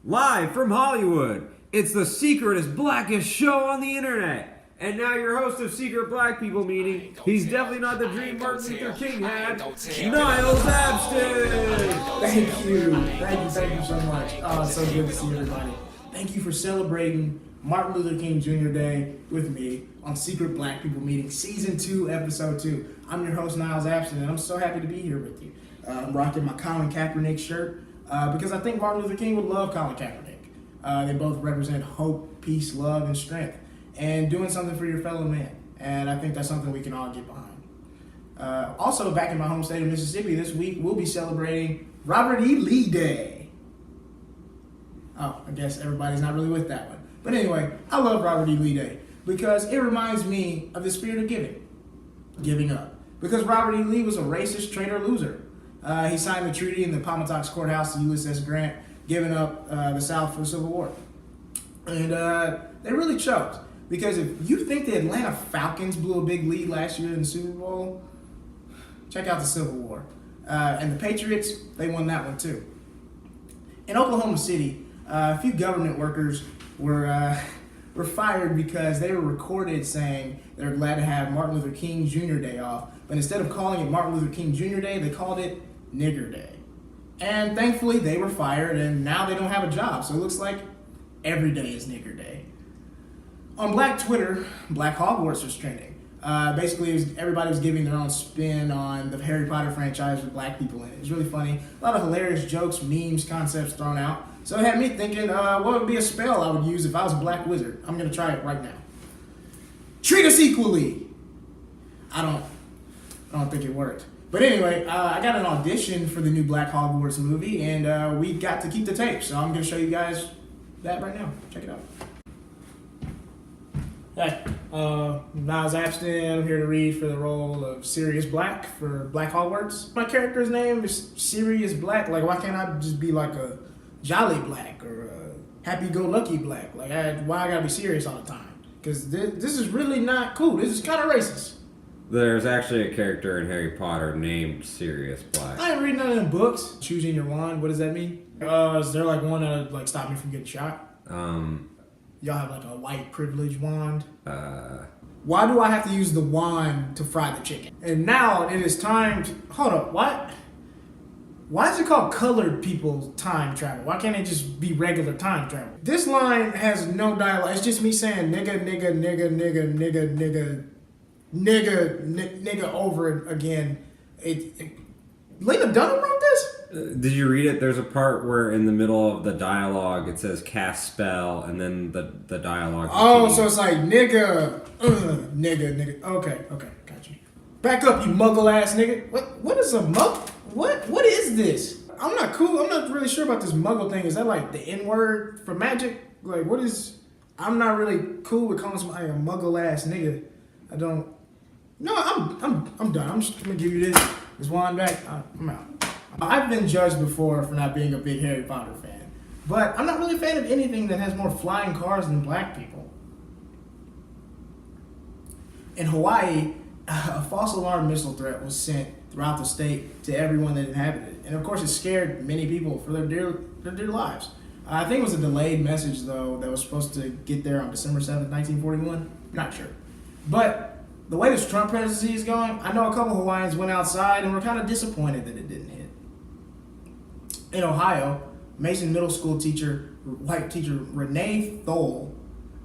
Live from Hollywood, it's the secretest, blackest show on the internet. And now your host of Secret Black People Meeting, he's definitely not the dream Martin Luther King had, Niles Abston! Thank you so much. Oh, it's so good to see everybody. Thank you for celebrating Martin Luther King Jr. Day with me on Secret Black People Meeting, Season 2, Episode 2. I'm your host, Niles Abston, and I'm so happy to be here with you. I'm rocking my Colin Kaepernick shirt because I think Martin Luther King would love Colin Kaepernick. They both represent hope, peace, love, and strength, and doing something for your fellow man. And I think that's something we can all get behind. Also, back in my home state of Mississippi this week, we'll be celebrating Robert E. Lee Day. Oh, I guess everybody's not really with that one. But anyway, I love Robert E. Lee Day because it reminds me of the spirit of giving up. Because Robert E. Lee was a racist traitor loser. He signed the treaty in the Appomattox Courthouse to USS Grant, giving up the South for the Civil War. And they really choked. Because if you think the Atlanta Falcons blew a big lead last year in the Super Bowl, check out the Civil War. And the Patriots, they won that one too. In Oklahoma City, a few government workers were fired because they were recorded saying they were glad to have Martin Luther King Jr. Day off. But instead of calling it Martin Luther King Jr. Day, they called it Nigger Day. And thankfully, they were fired, and now they don't have a job. So it looks like every day is Nigger Day. On Black Twitter, Black Hogwarts was trending. Basically, everybody was giving their own spin on the Harry Potter franchise with black people in it. It was really funny. A lot of hilarious jokes, memes, concepts thrown out. So it had me thinking, what would be a spell I would use if I was a black wizard? I'm going to try it right now. Treat us equally. I don't think it worked. But anyway, I got an audition for the new Black Hogwarts movie, and we got to keep the tape. So I'm going to show you guys that right now. Check it out. Hey, Niles Abston. I'm here to read for the role of Sirius Black for Black Hogwarts. My character's name is Sirius Black. Like, why can't I just be like a Jolly Black or a Happy-Go-Lucky Black? Like, why I gotta be serious all the time? Because this is really not cool. This is kind of racist. There's actually a character in Harry Potter named Sirius Black. I ain't reading none of them books. Choosing your wand, what does that mean? Is there like one to like stop me from getting shot? Y'all have like a white privilege wand? Why do I have to use the wand to fry the chicken? And now it is time to... Hold up, what? Why is it called colored people time travel? Why can't it just be regular time travel? This line has no dialogue. It's just me saying nigga, nigga, nigga, nigga, nigga, nigga, nigga, nigga over again. Lena Dunham wrote this? Did you read it? There's a part where in the middle of the dialogue it says cast spell, and then the dialogue. Oh, so it's like nigga, nigga. Okay, got you. Back up, you muggle ass nigga. What is a muggle? What is this? I'm not cool. I'm not really sure about this muggle thing. Is that like the N word for magic? Like, what is? I'm not really cool with calling somebody a muggle ass nigga. I don't. No, I'm done. I'm just gonna give you this wand back. I'm out. I've been judged before for not being a big Harry Potter fan, but I'm not really a fan of anything that has more flying cars than black people. In Hawaii, a false alarm missile threat was sent throughout the state to everyone that inhabited it, and of course it scared many people for their dear lives. I think it was a delayed message though that was supposed to get there on December 7th, 1941. Not sure, but the way this Trump presidency is going, I know a couple Hawaiians went outside and were kind of disappointed that it didn't hit. In Ohio, Mason Middle School white teacher Renee Thole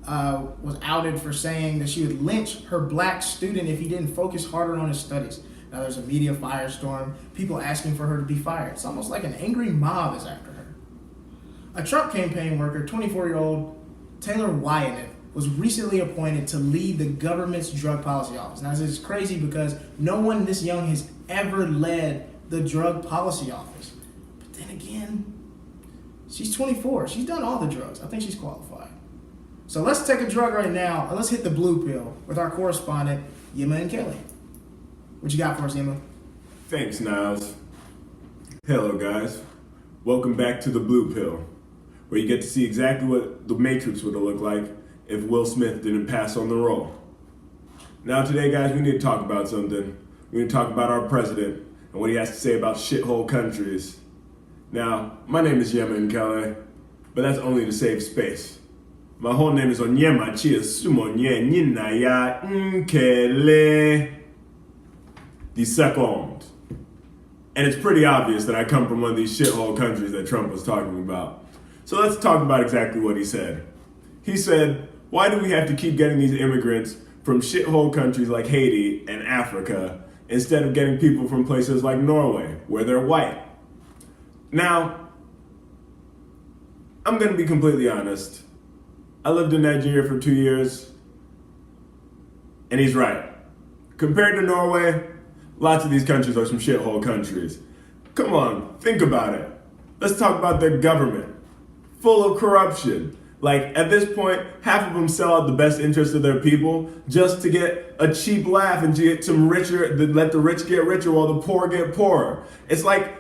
was outed for saying that she would lynch her black student if he didn't focus harder on his studies. Now there's a media firestorm, people asking for her to be fired. It's almost like an angry mob is after her. A Trump campaign worker, 24-year-old Taylor Wyeth, was recently appointed to lead the government's drug policy office. Now this is crazy because no one this young has ever led the drug policy office. But then again, she's 24. She's done all the drugs. I think she's qualified. So let's take a drug right now and let's hit the blue pill with our correspondent, Yema and Nkele. What you got for us, Yema? Thanks, Niles. Hello, guys. Welcome back to the blue pill, where you get to see exactly what the Matrix would have looked like if Will Smith didn't pass on the role. Now today, guys, we need to talk about something. We need to talk about our president and what he has to say about shithole countries. Now, my name is Yema Nkele, but that's only to save space. My whole name is Yema Nkele the second. And it's pretty obvious that I come from one of these shithole countries that Trump was talking about. So let's talk about exactly what he said. He said, why do we have to keep getting these immigrants from shithole countries like Haiti and Africa instead of getting people from places like Norway, where they're white? Now, I'm going to be completely honest. I lived in Nigeria for 2 years, and he's right. Compared to Norway, lots of these countries are some shithole countries. Come on, think about it. Let's talk about their government. Full of corruption. Like, at this point, half of them sell out the best interest of their people just to get a cheap laugh and to get some richer, let the rich get richer while the poor get poorer. It's like,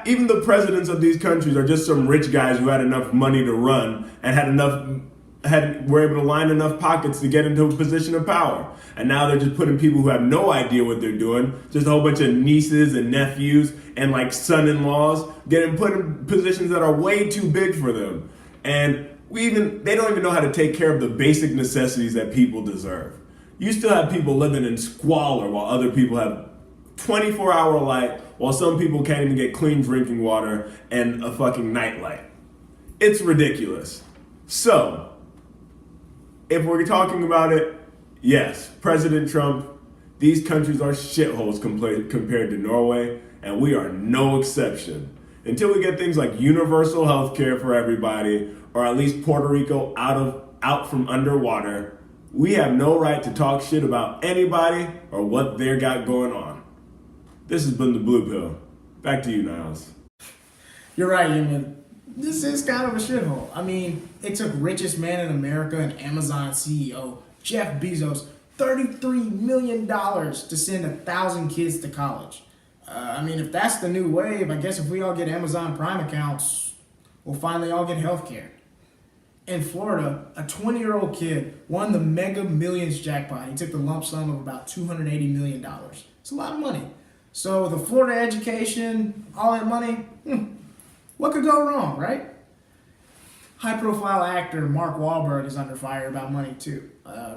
even the presidents of these countries are just some rich guys who had enough money to run and were able to line enough pockets to get into a position of power. And now they're just putting people who have no idea what they're doing, just a whole bunch of nieces and nephews and like son-in-laws, getting put in positions that are way too big for them. And they don't even know how to take care of the basic necessities that people deserve. You still have people living in squalor while other people have 24-hour light, while some people can't even get clean drinking water and a fucking nightlight. It's ridiculous. So, if we're talking about it, yes, President Trump, these countries are shitholes compared to Norway, and we are no exception. Until we get things like universal health care for everybody, or at least Puerto Rico out from underwater, we have no right to talk shit about anybody or what they got going on. This has been the Blue Pill. Back to you, Niles. You're right, Yema. This is kind of a shithole. I mean, it took richest man in America and Amazon CEO Jeff Bezos $33 million to send 1,000 kids to college. I mean, if that's the new wave, I guess if we all get Amazon Prime accounts, we'll finally all get health care. In Florida, a 20-year-old kid won the Mega Millions jackpot. He took the lump sum of about $280 million. It's a lot of money. So the Florida education, all that money, what could go wrong, right? High-profile actor Mark Wahlberg is under fire about money, too.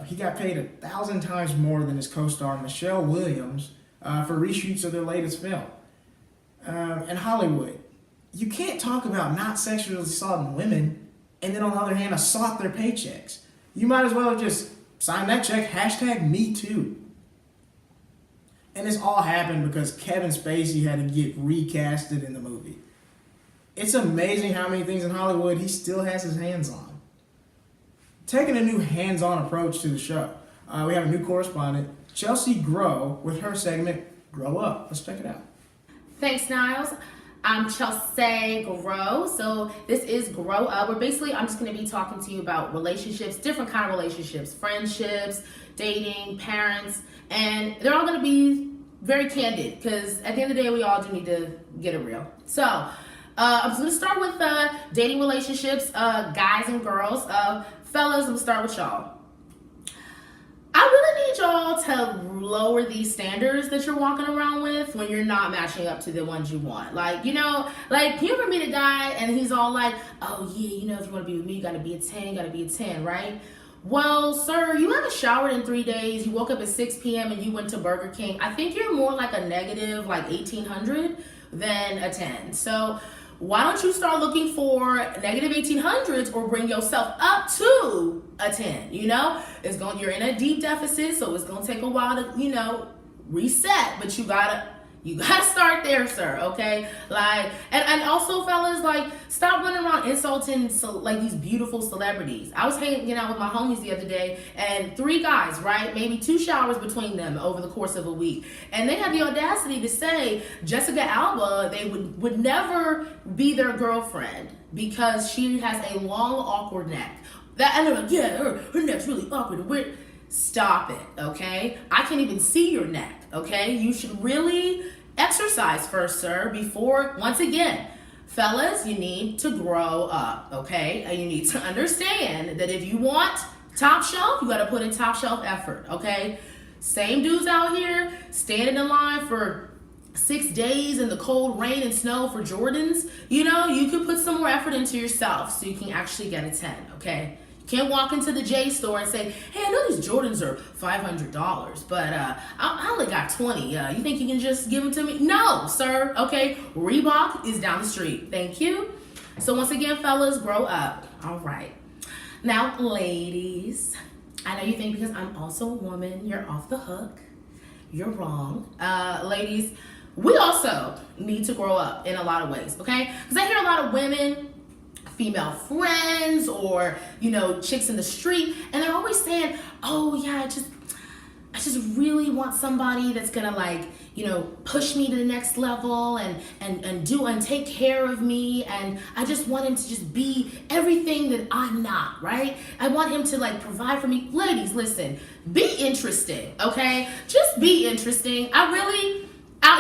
He got paid 1,000 times more than his co-star Michelle Williams for reshoots of their latest film. In Hollywood, you can't talk about not sexually assaulting women and then on the other hand assault their paychecks. You might as well just sign that check, #MeToo. And this all happened because Kevin Spacey had to get recasted in the movie. It's amazing how many things in Hollywood he still has his hands on. Taking a new hands-on approach to the show, we have a new correspondent, Chelse Greaux, with her segment, Grow Up. Let's check it out. Thanks, Niles. I'm Chelse Greaux. So this is Grow Up, where basically I'm just going to be talking to you about relationships, different kind of relationships, friendships, dating, parents, and they're all going to be very candid because at the end of the day, we all do need to get it real. So I'm just going to start with dating relationships, guys and girls. Fellas, I'm going to start with y'all. I really need y'all to lower these standards that you're walking around with when you're not matching up to the ones you want. Like, you know, like you ever meet a guy and he's all like, oh yeah, you know, if you want to be with me, you got to be a 10, you got to be a 10, right? Well, sir, you haven't showered in 3 days. You woke up at 6 p.m. and you went to Burger King. I think you're more like a negative, like 1,800 than a 10. So why don't you start looking for negative 1800s or bring yourself up to a 10, you know? You're in a deep deficit, so it's gonna take a while to, you know, reset, but you gotta start there, sir, okay? Like, and also, fellas, like, stop running around insulting, like, these beautiful celebrities. I was hanging out with my homies the other day, and 3 guys, right? Maybe 2 showers between them over the course of a week. And they had the audacity to say Jessica Alba, they would never be their girlfriend because she has a long, awkward neck. And they're like, yeah, her neck's really awkward and weird. Stop it, okay? I can't even see your neck, okay? You should really exercise first, sir, before, once again, fellas, you need to grow up, okay? And you need to understand that if you want top shelf, you gotta put in top shelf effort, okay? Same dudes out here standing in line for 6 days in the cold rain and snow for Jordans, you know, you could put some more effort into yourself so you can actually get a 10, okay? You can't walk into the J store and say, hey, I know these Jordans are $500, but I only got 20. You think you can just give them to me? No, sir, okay? Reebok is down the street. Thank you. So once again, fellas, grow up. All right. Now, ladies, I know you think because I'm also a woman, you're off the hook. You're wrong. Ladies, we also need to grow up in a lot of ways, okay? Because I hear a lot of women, female friends, or, you know, chicks in the street, and they're always saying, oh, yeah, I just really want somebody that's gonna, like, you know, push me to the next level and take care of me, and I just want him to just be everything that I'm not, right? I want him to, like, provide for me. Ladies, listen, be interesting, okay? Just be interesting.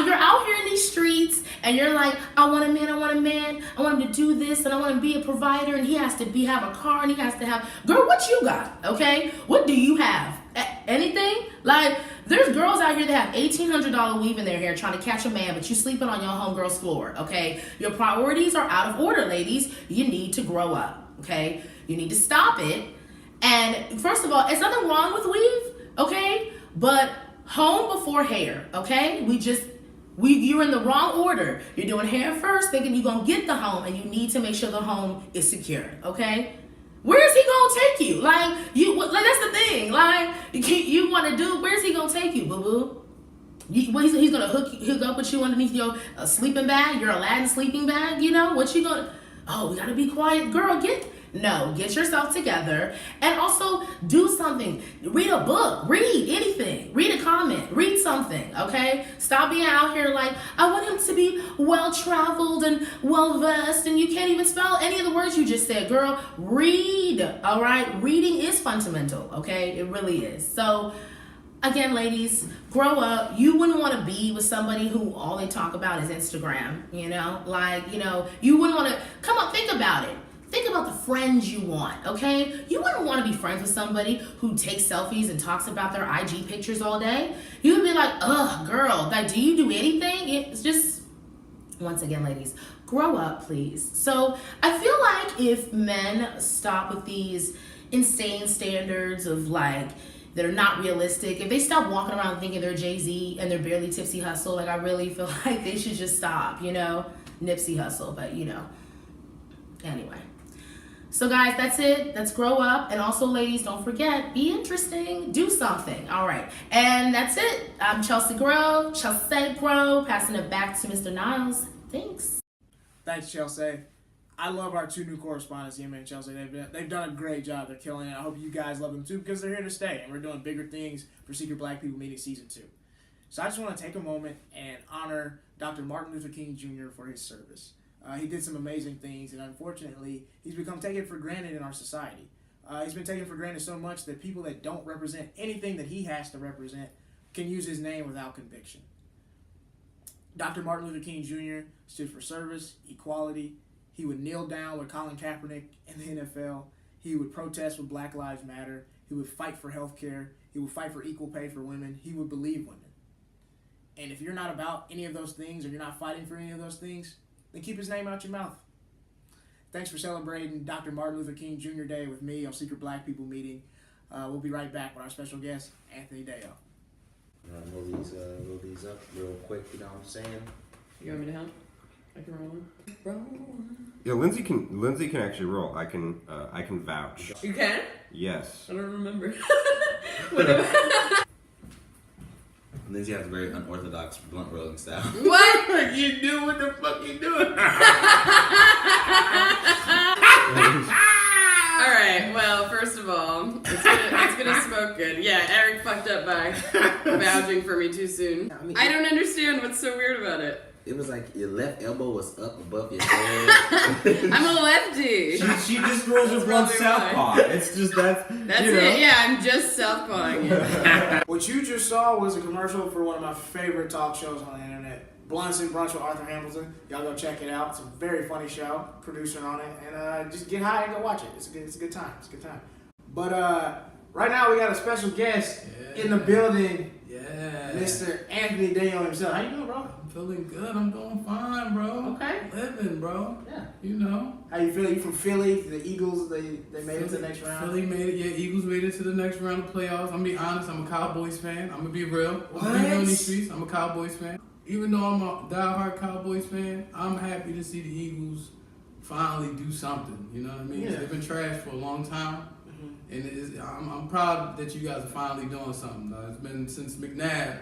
You're out here in these streets and you're like, I want a man, I want him to do this, and I want him to be a provider, and he has to have a car, and he has to have, girl, what you got, okay? What do you have? Anything? Like, there's girls out here that have $1,800 weave in their hair trying to catch a man, but you sleeping on your homegirl's floor, okay? Your priorities are out of order, ladies. You need to grow up, okay? You need to stop it. And first of all, there's nothing wrong with weave, okay? But home before hair, okay? You're in the wrong order. You're doing hair first, thinking you're gonna get the home, and you need to make sure the home is secure, okay? Where is he gonna take you? Like that's the thing. Like, you want to do, where's he gonna take you, boo-boo? He's gonna hook up with you underneath your sleeping bag, your Aladdin sleeping bag, you know? What you gonna, oh, we gotta be quiet. Girl, get yourself together, and also do something. Read a book, read anything, read a comment, read something, okay? Stop being out here like, I want him to be well-traveled and well-versed, and you can't even spell any of the words you just said. Girl, read, all right? Reading is fundamental, okay? It really is. So, again, ladies, grow up. You wouldn't want to be with somebody who all they talk about is Instagram, you know? Like, you know, you wouldn't want to, come on, think about it. Think about the friends you want, okay? You wouldn't want to be friends with somebody who takes selfies and talks about their IG pictures all day. You would be like, ugh, girl, like, do you do anything? It's just, once again, ladies, grow up, please. So I feel like if men stop with these insane standards of, like, that are not realistic, if they stop walking around thinking they're Jay-Z and they're barely Tipsy Hussle, like, I really feel like they should just stop, you know? Nipsey Hussle, but, you know. Anyway. So guys, that's it. Let's grow up. And also, ladies, don't forget, be interesting. Do something. All right. And that's it. I'm Chelse Greaux, passing it back to Mr. Niles. Thanks. Thanks, Chelse. I love our two new correspondents, Yema and Chelse. They've done a great job. They're killing it. I hope you guys love them too, because they're here to stay. And we're doing bigger things for Secret Black People Meeting Season 2. So I just want to take a moment and honor Dr. Martin Luther King Jr. for his service. He did some amazing things, and unfortunately, he's become taken for granted in our society. He's been taken for granted so much that people that don't represent anything that he has to represent can use his name without conviction. Dr. Martin Luther King Jr. stood for service, equality. He would kneel down with Colin Kaepernick in the NFL. He would protest with Black Lives Matter. He would fight for health care. He would fight for equal pay for women. He would believe women. And if you're not about any of those things, or you're not fighting for any of those things, then keep his name out your mouth. Thanks for celebrating Dr. Martin Luther King Jr. Day with me on Secret Black People Meeting. We'll be right back with our special guest, Anthony Dayo. Roll these up real quick, you know what I'm saying? You want me to help? I can roll them. Roll. Yeah, Lindsay can actually roll. I can vouch. You can? Yes. I don't remember. Lindsay has a very unorthodox blunt rolling style. What? You do what the fuck you doing? Alright, well, first of all, it's gonna smoke good. Yeah, Eric fucked up by vouching for me too soon. I don't understand what's so weird about it. It was like your left elbow was up above your head. I'm a lefty. She just rolls with one southpaw. It's just that's it. Yeah, I'm just southpawing it. What you just saw was a commercial for one of my favorite talk shows on the internet, Blunts and Brunch with Arthur Hamilton. Y'all go check it out. It's a very funny show. Producer on it, and just get high and go watch it. It's a good time. It's a good time. But Right now we got a special guest in the building, Yeah. Mr. Anthony Dayo himself. How you doing, bro? I'm feeling good. I'm doing fine, bro. Okay. Living, bro. Yeah. You know. How you feel? You from Philly? The Eagles, they made it to the next round. Philly made it. Yeah, Eagles made it to the next round of playoffs. I'm gonna be honest. I'm a Cowboys fan. I'm gonna be real. I'm gonna be real in these streets. I'm a Cowboys fan. Even though I'm a diehard Cowboys fan, I'm happy to see the Eagles finally do something. You know what I mean? Yeah. They've been trash for a long time. And I'm proud that you guys are finally doing something. It's been since McNabb.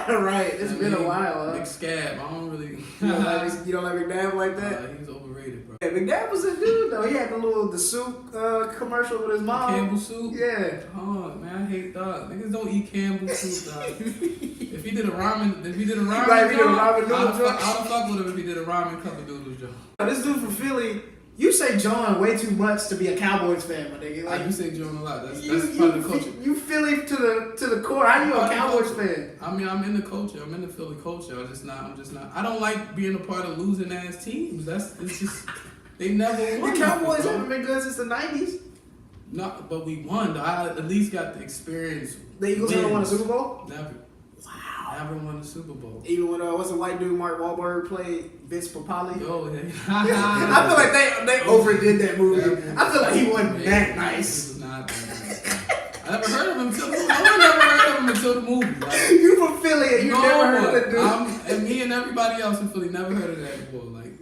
Right. It's been a while, Nick Scab. I don't really. You don't like McNabb like that? He's overrated, bro. Yeah, McNabb was a dude though. He had the soup commercial with his mom. Campbell soup? Yeah. Oh man, I hate dog. Niggas don't eat Campbell soup, dog. If he did a ramen, Right, if he did a ramen noodle joint. I'd fuck with him if he did a ramen cup of noodles, Joe. This dude from Philly, you say John way too much to be a Cowboys fan, my nigga. I do say Joe a lot. That's You- part of the culture. You Philly to the core. How you a Part of the Cowboys culture. fan? I mean, I'm in the culture. I'm in the Philly culture. I'm just not. I don't like being a part of losing ass teams. It's just they never won. The Cowboys bro. haven't been good since the 90s. No, but we won. Though. I at least got the experience. The Eagles never won a wins. Super Bowl? Never. Wow. Never won a Super Bowl. Even when what's the white dude Mark Wahlberg played Vince Papali? Yo, I feel like they overdid that movie. I feel like he wasn't that nice. He was not that nice. I never heard of him until the movie. I never heard of him until the movie. Like, You from Philly and you never heard of that dude? And me and everybody else in Philly never heard of that before. Like,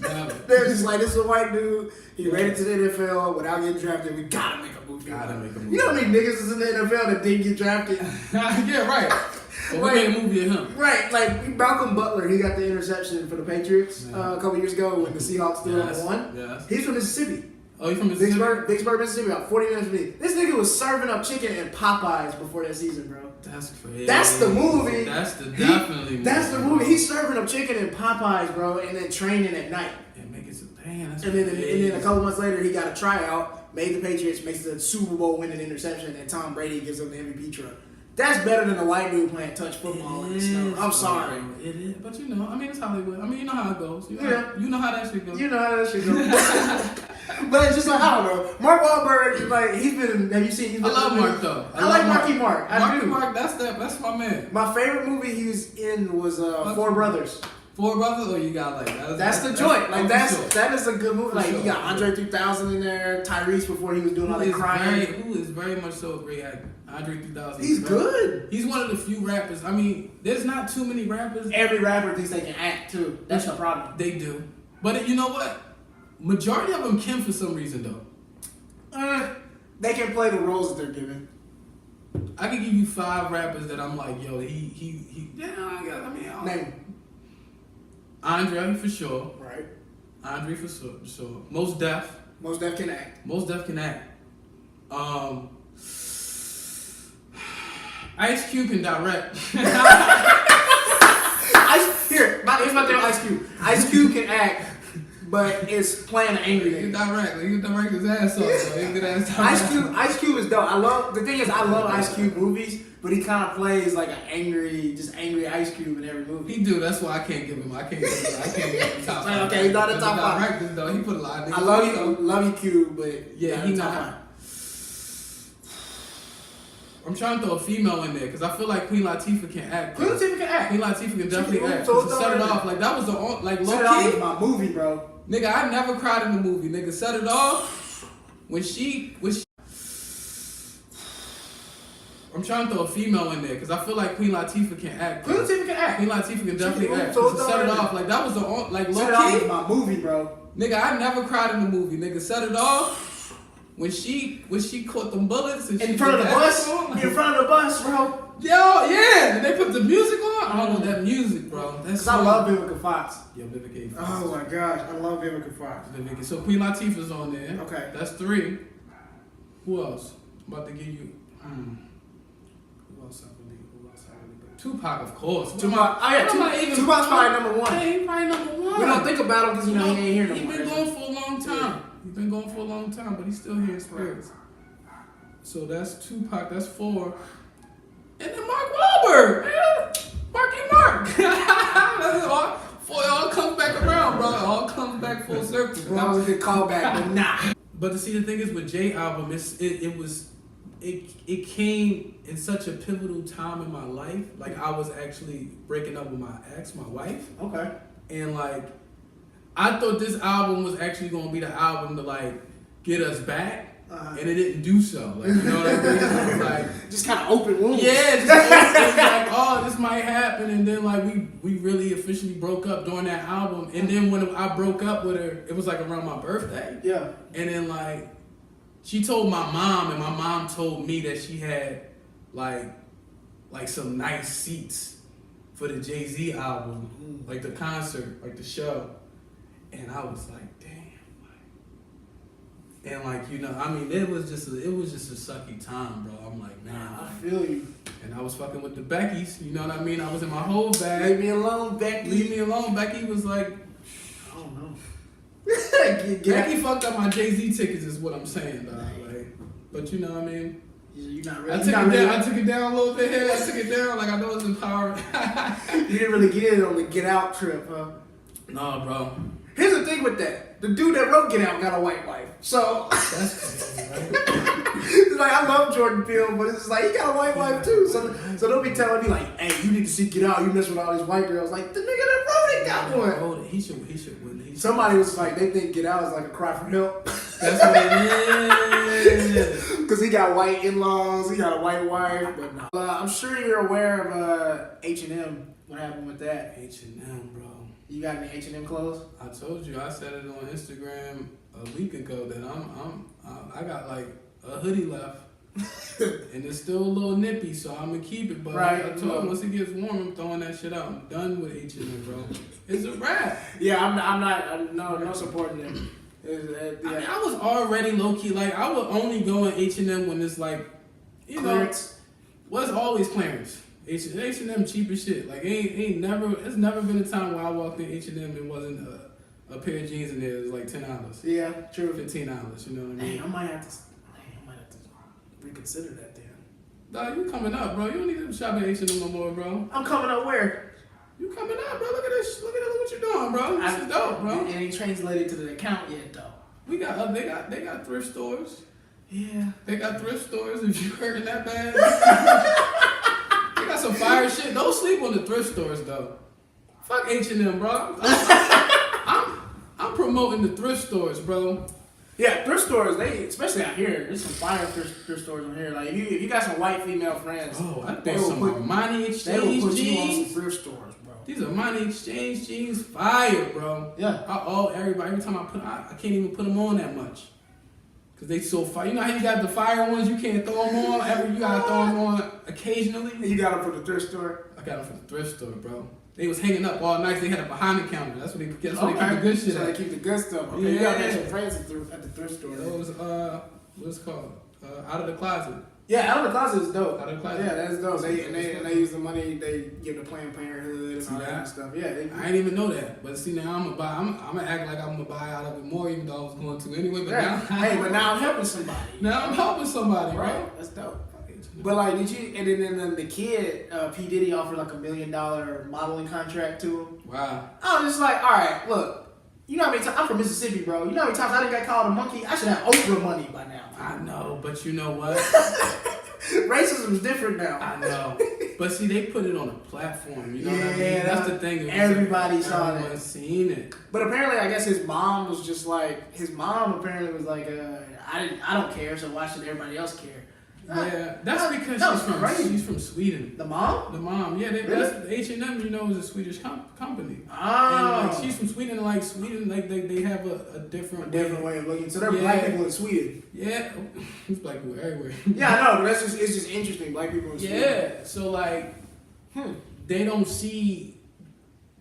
never. They're just like, this is a white dude. He made it to the NFL without getting drafted. We gotta make a movie. Gotta make a movie. You know how many niggas is in the NFL that didn't get drafted? Yeah, right. But we made a movie of him. Right, like Malcolm Butler, he got the interception for the Patriots a couple years ago when the Seahawks still won. Yes. He's from Mississippi. Oh, you from Mississippi? Vicksburg, Mississippi, about 40 minutes from me. This nigga was serving up chicken in Popeyes before that season, bro. That's crazy. That's the movie. That's the definitely movie. That's the movie. He's serving up chicken in Popeyes, bro, and then training at night. And make it some pan. That's And then crazy. a couple months later, he got a tryout, made the Patriots, makes the Super Bowl winning interception, and Tom Brady gives him the MVP truck. That's better than a white dude playing touch football in the snow. I'm sorry. It is, but you know, I mean, it's Hollywood. I mean, you know how it goes. You know, Yeah. you know how that shit goes. You know how that shit goes. But it's just like, I don't know. Mark Wahlberg, like, he's been, have you seen? He's I been love in- Mark though. I like Marky Mark. I Marky do. Mark, that's my man. My favorite movie he was in was Four Brothers. Four Brothers, or you got like That's the joint. Like that is a good movie. Like sure. you got Andre 3000 in there, Tyrese before he was doing all that crying. Who is very much so a great actor. Andre 3000. He's good. He's one of the few rappers. I mean, there's not too many rappers. Every rapper thinks they can act too. That's the problem. They do. But you know what? Majority of them can for some reason though. They can play the roles that they're given. I can give you 5 rappers that I'm like, yo, he yeah, I mean, Name. Andre for sure. Right. Andre for sure. Most Def. Most Def can act. Most Def can act. Ice Cube can direct. Here's my thing on Ice Cube. Ice Cube can act, but it's playing an angry He can nigga. direct. He can direct his ass off. So he can good ass direct. Ice Cube is dope. I love Ice Cube movies, but he kind of plays like an angry Ice Cube in every movie. He do. That's why I can't give him top 5. Okay, he's not in top 5. Directors though, he put a lot of niggas. I love you, Cube, but Yeah, he not. I'm trying to throw a female in there because I feel like Queen Latifah can act. Queen Latifah can act. Queen Latifah can definitely act. So To set it off, like that was the like Set It Off low was key. my movie, bro. Nigga, I never cried in the movie. Nigga, Set It Off. When she I'm trying to throw a female in there because I feel like Queen Latifah can act. Queen Latifah can act. Queen Latifah can definitely act. So To set it off, like that was the like Set It Off low was my movie, bro. Nigga, I never cried in the movie. Nigga, Set It Off. When she caught them bullets and In she front of the put bus, that on, in front of the bus, bro. Yo, yeah, and they put the music on. I don't know that music, bro. That's Cause I love Vivica Fox. Yo, Vivica Fox. Oh my gosh, I love Vivica Fox. Vivica. So Queen Latifah's on there. Okay. That's 3. Who else? I'm about to give you. Who else I believe? Tupac, of course. Tupac. Oh yeah, Tupac's probably number 1. Yeah, he probably number 1. We don't think about him because he ain't here no He's more. been going for a long time. He's been going for a long time, but he's still here in spirits. So that's Tupac. That's 4. And then Mark Wahlberg, man. Marky Mark. That's all. 4 all comes back around, bro. It all comes back full circle. That was a good callback, but nah. But to see the thing is with J album, it was it came in such a pivotal time in my life. Like I was actually breaking up with my ex, my wife. Okay. And like I thought this album was actually gonna be the album to like get us back. And it didn't do so. Like, you know what I mean? It was like Just kind of open wounds. yeah, just open, like, oh, this might happen, and then like we really officially broke up during that album. And then when I broke up with her, it was like around my birthday. Yeah. And then like she told my mom, and my mom told me that she had like some nice seats for the Jay-Z album, like the concert, like the show. And I was like, damn. And like, you know, I mean, it was just a sucky time, bro. I'm like, man. I feel you. And I was fucking with the Beckys, you know what I mean? I was in my whole bag. Leave me alone, Becky. Leave me alone. Becky was like, I don't know. Becky fucked up my Jay-Z tickets is what I'm saying, dog. Like, but you know what I mean? You're not I really. took it down a little bit here. I took it down. Like, I know it's empowering. You didn't really get it on the Get Out trip, huh? No, bro. Here's the thing with that. The dude that wrote Get Out got a white wife. So, That's crazy, right? it's like, I love Jordan Peele, but it's just like, he got a white wife too. So they'll be telling me like, hey, you need to see Get Out. You mess with all these white girls. Like, the nigga that wrote it got one. Oh, he should win. Somebody was like, they think Get Out is like a cry for help. That's what it is. Because he got white in-laws, he got a white wife. But no. I'm sure you're aware of H&M. What happened with that? H&M, bro. You got any H&M clothes? I told you, I said it on Instagram a week ago that I got like a hoodie left, and it's still a little nippy, so I'm gonna keep it. But right. I told him once it gets warm, I'm throwing that shit out. I'm done with H&M, bro. It's a wrap. Yeah, I'm no supporting them. I mean, I was already low key like I would only go in H&M when it's like, you Clearance. know, what's always clearance. H&M cheap as shit. Like it's never been a time where I walked in H&M and wasn't a pair of jeans in there. It was like $10. Yeah, true. $15. You know what I mean? Dang, I might have to reconsider that then. Dog, you coming up, bro. You don't need to shop at H&M no more, bro. I'm coming up where? You coming up, bro. Look at this. Look what you're doing, bro. This is dope, bro. It ain't translated to the account yet, though. We got they got thrift stores. Yeah. They got thrift stores if you hurting that bad. They got some fire shit. Don't sleep on the thrift stores though. Fuck H&M, bro. I'm promoting the thrift stores, bro. Yeah, thrift stores, they, especially out here, there's some fire thrift stores in here. Like, if you got some white female friends, Oh, I they think will some put, Armani they Exchange will put you on jeans. some thrift stores, bro. These Armani Exchange jeans, fire, bro. Yeah. Every time I can't even put them on that much. Cause they so fire. You know how you got the fire ones, you can't throw them on. You gotta throw them on occasionally. You got them from the thrift store? I got them from the thrift store, bro. They was hanging up all night. They had it behind the counter. That's what they keep the good shit So at. they keep the good stuff. Okay, Yeah. you gotta make some friends at the thrift store. Those what's it called? Out of the closet. Yeah, out of the closet is dope. Out of the closet. Yeah, that's dope. They use the money they give to Planned Parenthood and all that kind of stuff. Yeah, I didn't even know that. But see now I'm gonna act like I'm gonna buy out of it more, even though I was going to anyway. But yeah. But now I'm helping somebody. now I'm helping somebody, right? Right, that's dope. But like, did you? And then the kid, P Diddy offered like $1 million modeling contract to him. Wow. I was just like, all right, look. You know how many times I'm from Mississippi, bro. You know how many times I done got called a monkey? I should have Oprah money by now. I know, but you know what? Racism's different now. I know. But see, they put it on a platform. You know what I mean? Yeah, That's the thing. everybody saw that. Everyone's seen it. But apparently, I guess his mom was just like, apparently was like, I don't care, so why should everybody else care? Yeah, that's because she's from Sweden. The mom? The mom, yeah. That's H&M, you know, is a Swedish company. Oh. And like she's from Sweden, like they have a different way of looking. So they're black people in Sweden. Yeah, there's black people everywhere. Yeah, I know, but it's just interesting. Black people in Sweden. Yeah, so like they don't see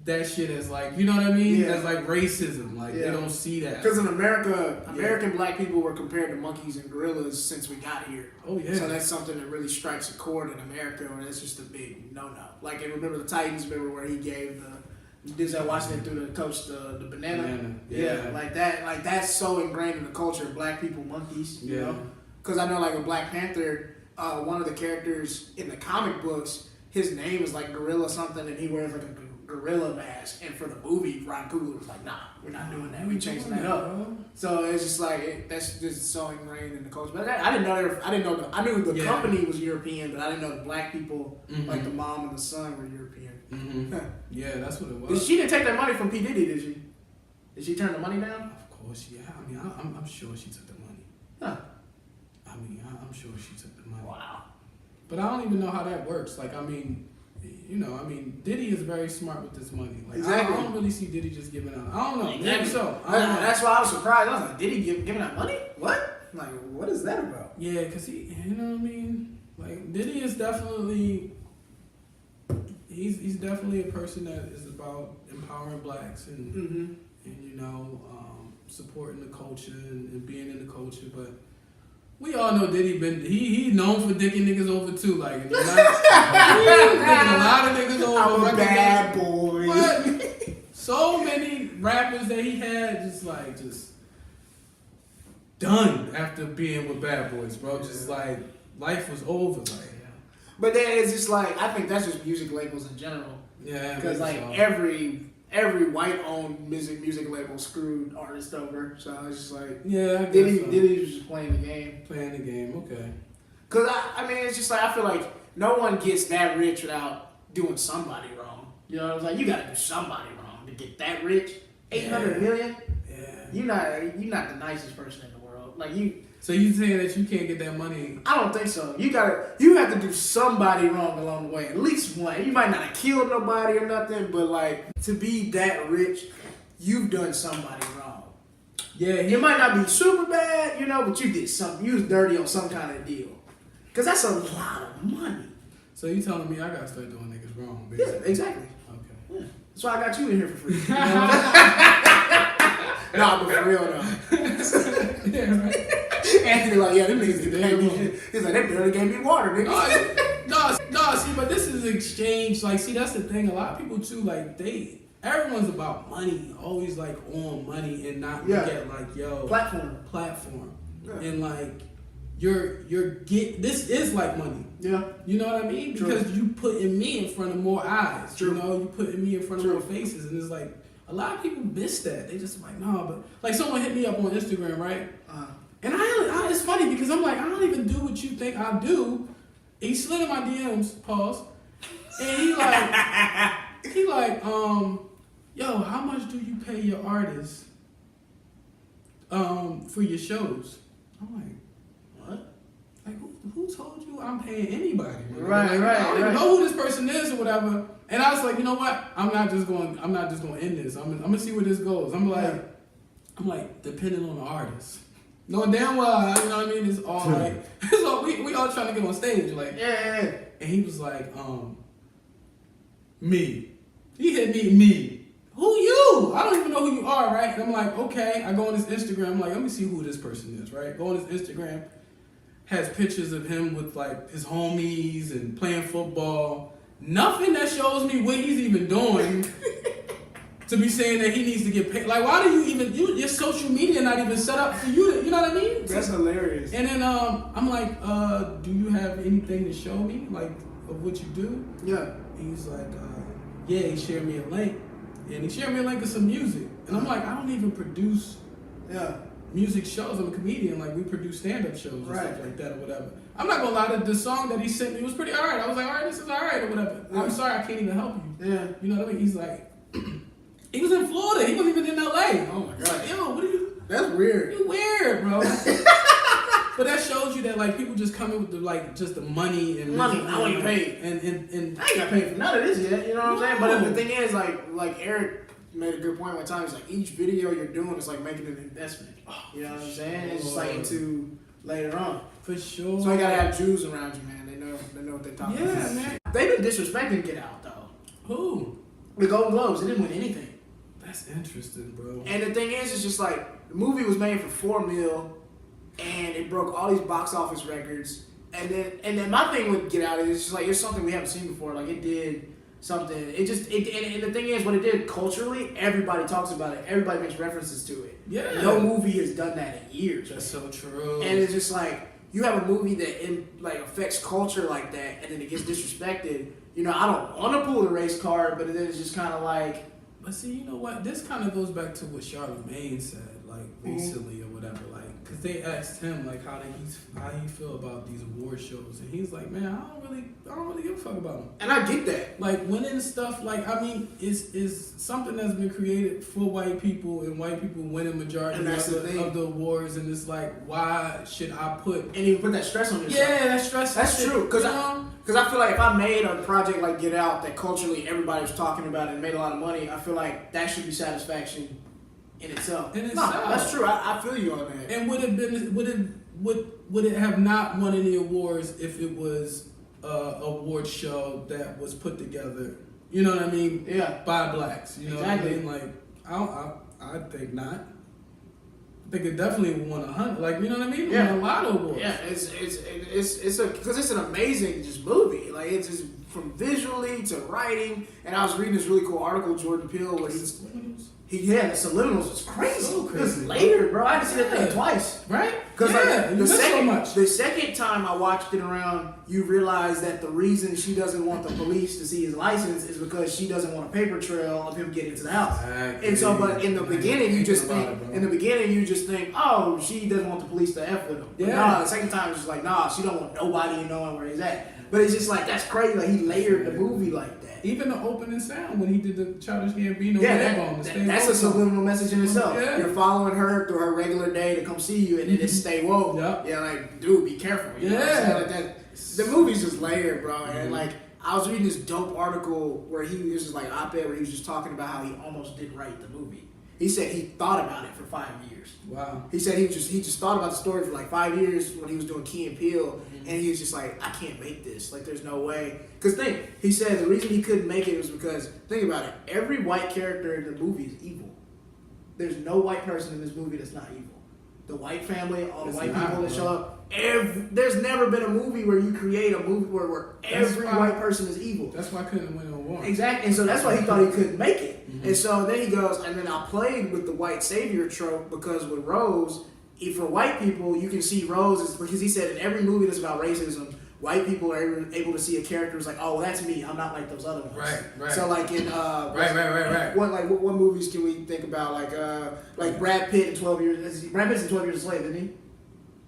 that shit as like, you know what I mean? Yeah. As like racism. Like they don't see that. Because in America, American black people were compared to monkeys and gorillas since we got here. Oh yeah. So that's something that really strikes a chord in America, and it's just a big no-no. Like, and remember the Titans, where he gave Denzel Washington threw the coach the banana? Yeah. Like that. Like, that's so ingrained in the culture of black people, monkeys, you know? Because I know, like, with Black Panther, one of the characters in the comic books, his name is like Gorilla something, and he wears like a gorilla mask, and for the movie, Ron Coogler was like, nah, we're not doing that. We changing that up. So it's just like that's just so ingrained in the culture. But I didn't know. I knew the company was European, but I didn't know the black people, like the mom and the son, were European. Yeah, that's what it was. She didn't take that money from P Diddy, did she? Did she turn the money down? Of course, yeah. I mean, I'm sure she took the money. Huh. I mean, I'm sure she took the money. Wow. But I don't even know how that works. Like, I mean, Diddy is very smart with this money. Like, exactly. I don't really see Diddy just giving out. I don't know. Exactly. Maybe so. I don't know. That's why I was surprised. I was like, Diddy giving out money? What? Like, what is that about? Yeah, because he, you know what I mean? Like, Diddy is definitely, he's definitely a person that is about empowering blacks and supporting the culture and being in the culture. But we all know Diddy he's known for dicking niggas over too. Like, he's dicking a lot of niggas over. I'm a bad boy. But so many rappers that he had just done after being with Bad Boys, bro. Just like life was over. Like, but then it's just like, I think that's just music labels in general. yeah, Because like so. every white-owned music label screwed artists over. So it's just like, Yeah, I guess Diddy was just playing the game. Playing the game, okay. Because I mean, it's just like, I feel like no one gets that rich without doing somebody wrong. You know what I'm saying? You gotta do somebody wrong to get that rich. 800 million? Yeah. You're not the nicest person in the world. Like, you. So you saying that you can't get that money? I don't think so. You have to do somebody wrong along the way. At least one. You might not have killed nobody or nothing, but like, to be that rich, you've done somebody wrong. Yeah. It might not be super bad, but you did something. You was dirty on some kind of deal. Because that's a lot of money. So you telling me I gotta start doing niggas wrong, Yeah, basically? exactly. Okay. Yeah. That's why I got you in here for free. Nah, but for real though. Yeah, right. Anthony like, yeah, them niggas gave me. He's like, they barely gave me water, nigga. No, see, but this is exchange. Like, see, that's the thing. A lot of people too, like, everyone's about money, always like on money, and not look at like, platform, Yeah. and like, this is like money. Yeah. You know what I mean? True. Because you putting me in front of more eyes. True. You putting me in front of more faces, and it's like a lot of people miss that. They just like, no, but like someone hit me up on Instagram, right? And I it's funny because I'm like, I don't even do what you think I do. He slid in my DMs, pause, and he like, yo, how much do you pay your artists for your shows? I'm like, what? Like, who told you I'm paying anybody? Right. I don't even know who this person is or whatever. And I was like, you know what? I'm not just going to end this. I'm gonna see where this goes. I'm like, depending on the artist. Knowing damn well, you know what I mean? It's all like, we all trying to get on stage, like. Yeah. And he was like, me. He hit me. Who you? I don't even know who you are, right? And I'm like, okay. I go on his Instagram. I'm like, let me see who this person is, right? Go on his Instagram. Has pictures of him with like his homies and playing football. Nothing that shows me what he's even doing to be saying that he needs to get paid. Like, why do you even, your social media not even set up for you to, you know what I mean? That's hilarious. And then I'm like, do you have anything to show me, like, of what you do? Yeah. And he's like, yeah, he shared me a link. And he shared me a link of some music. And I'm like, I don't even produce music shows. I'm a comedian. Like, we produce stand-up shows and stuff like that or whatever. I'm not gonna lie, the song that he sent me was pretty alright. I was like, alright, this is alright or whatever. Yeah. I'm sorry, I can't even help you. Yeah. You know what I mean? He's like, he was in Florida. He wasn't even in LA. Oh my God. Like, yo, what are you? That's weird. You weird, bro. But that shows you that like people just come in with the, like just the money and money. I want you paid. And I ain't got paid for none of this yet. You know what I'm saying? But the thing is, like Eric made a good point one time. It's like each video you're doing is like making an investment. You know what I'm saying? It's just like into later on. For sure. So you gotta have Jews around you, man. They know what they're talking about. Yeah, man. They've been disrespecting Get Out though. Who? The Golden Globes. They didn't win anything. That's interesting, bro. And the thing is, it's just like the movie was made for $4 million, and it broke all these box office records. And then my thing with Get Out is it's just like it's something we haven't seen before. Like it did something. And the thing is, what it did culturally, everybody talks about it. Everybody makes references to it. Yeah. No movie has done that in years. That's so true. And it's just like you have a movie that affects culture like that, and then it gets disrespected. I don't want to pull the race card, but it is just kind of like. But see, you know what? This kind of goes back to what Charlamagne said, like recently or whatever, like, because they asked him like how he feel about these award shows, and he's like, man, I don't really give a fuck about them. And I get that. Like winning stuff, like I mean, is something that's been created for white people, and white people winning majority of the awards, and it's like, why should I put? And you put that stress on yourself. Yeah, that stress. That's true. Because I feel like if I made a project like Get Out that culturally everybody was talking about and made a lot of money, I feel like that should be satisfaction in itself. No, that's true. I feel you on that. And would it have not won any awards if it was a award show that was put together? You know what I mean? Yeah. By blacks. You know exactly. what I mean? Like I think not. I think it definitely won 100. Like, you know what I mean? Yeah. Won a lot of awards. Yeah, because it's an amazing just movie. Like it's just from visually to writing. And I was reading this really cool article, Jordan Peele, where the Subliminals was crazy. So crazy. It was later, bro. I had to see that thing twice. Right? Because the second time I watched it around, you realize that the reason she doesn't want the police to see his license is because she doesn't want a paper trail of him getting to the house. Exactly. And so, but in the beginning, you just think, oh, she doesn't want the police to F with him. But nah, the second time it's just like, nah, she don't want nobody knowing where he's at. But it's just like, that's crazy. Like he layered the movie like that. Even the opening sound when he did the Childish Gambino that's a subliminal message in itself. Yeah. You're following her through her regular day to come see you, and then it's stay woke. Yep. Yeah, like, dude, be careful. You know what I'm saying? Like that. The movie's just layered, bro. And like, I was reading this dope article where he was just like op-ed where he was just talking about how he almost didn't write the movie. He said he thought about it for 5 years. Wow. He said he just thought about the story for like 5 years when he was doing Key and Peele, and he was just like, I can't make this. Like, there's no way. Because he said the reason he couldn't make it was because, think about it, every white character in the movie is evil. There's no white person in this movie that's not evil. The white family, all the white people that show up. There's never been a movie where you create a movie where every white person is evil. That's why I couldn't win an award. Exactly, and so that's why he thought he couldn't make it. And so then he goes, and then I played with the white savior trope because with Rose, for white people, you can see Rose because he said in every movie that's about racism, white people are able to see a character who's like, oh, well, that's me. I'm not like those other ones. Right. So like in right. What movies can we think about? Like Brad Pitt in 12 Years. Brad Pitt's in 12 Years a Slave, isn't he?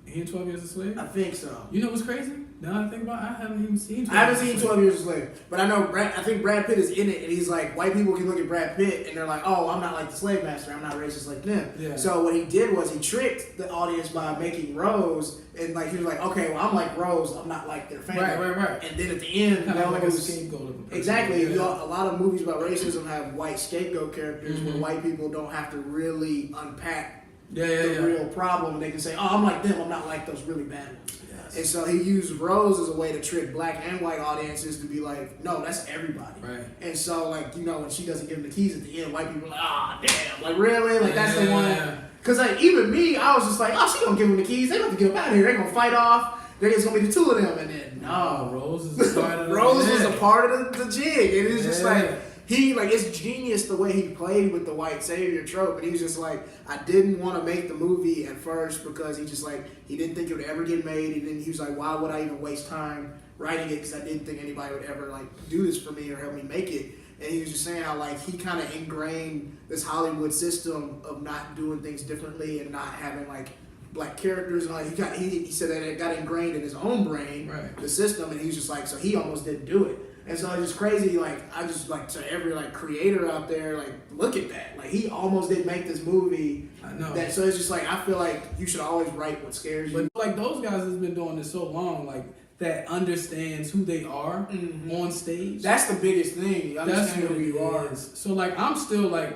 He in 12 Years a Slave? I think so. You know what's crazy? Now I think about it, I haven't even seen 12 I haven't seen 12 Years a Slave. But I know I think Brad Pitt is in it, and he's like, white people can look at Brad Pitt, and they're like, oh, I'm not like the slave master. I'm not racist like them. Yeah. So what he did was he tricked the audience by making Rose, and like he was like, okay, well, I'm like Rose. I'm not like their family. Right. And then at the end, kind of like a scapegoat of a person. Exactly. Yeah. A lot of movies about racism have white scapegoat characters where white people don't have to really unpack the real problem, and they can say, oh, I'm like them, I'm not like those really bad ones. Yes. And so he used Rose as a way to trick black and white audiences to be like, no, that's everybody. Right. And so, like, when she doesn't give him the keys at the end, white people are like, ah, damn, like, really? Like, that's the one. Because, like, even me, I was just like, oh, she don't give him the keys, they don't have to get him out of here, they're going to fight off, there's going to be the two of them, and then, no. Rose is a part of Rose was a part of the jig, and it's just like, it's genius the way he played with the white savior trope, and he was just like, I didn't want to make the movie at first because he didn't think it would ever get made, and he was like, why would I even waste time writing it, because I didn't think anybody would ever like do this for me or help me make it. And he was just saying how like he kind of ingrained this Hollywood system of not doing things differently and not having like black characters, and like he said that it got ingrained in his own brain, the system, and he was just like, so he almost didn't do it. And so it's just crazy, like, I just, like, to every, like, creator out there, like, look at that. Like, he almost didn't make this movie. I know. So it's just, like, I feel like you should always write what scares you. But, like, those guys has been doing this so long, like, that understands who they are on stage. That's the biggest thing. You understand who you are. So, like, I'm still, like,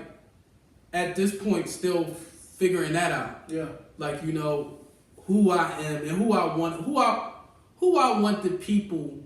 at this point, still figuring that out. Yeah. Like, who I am and who I want the people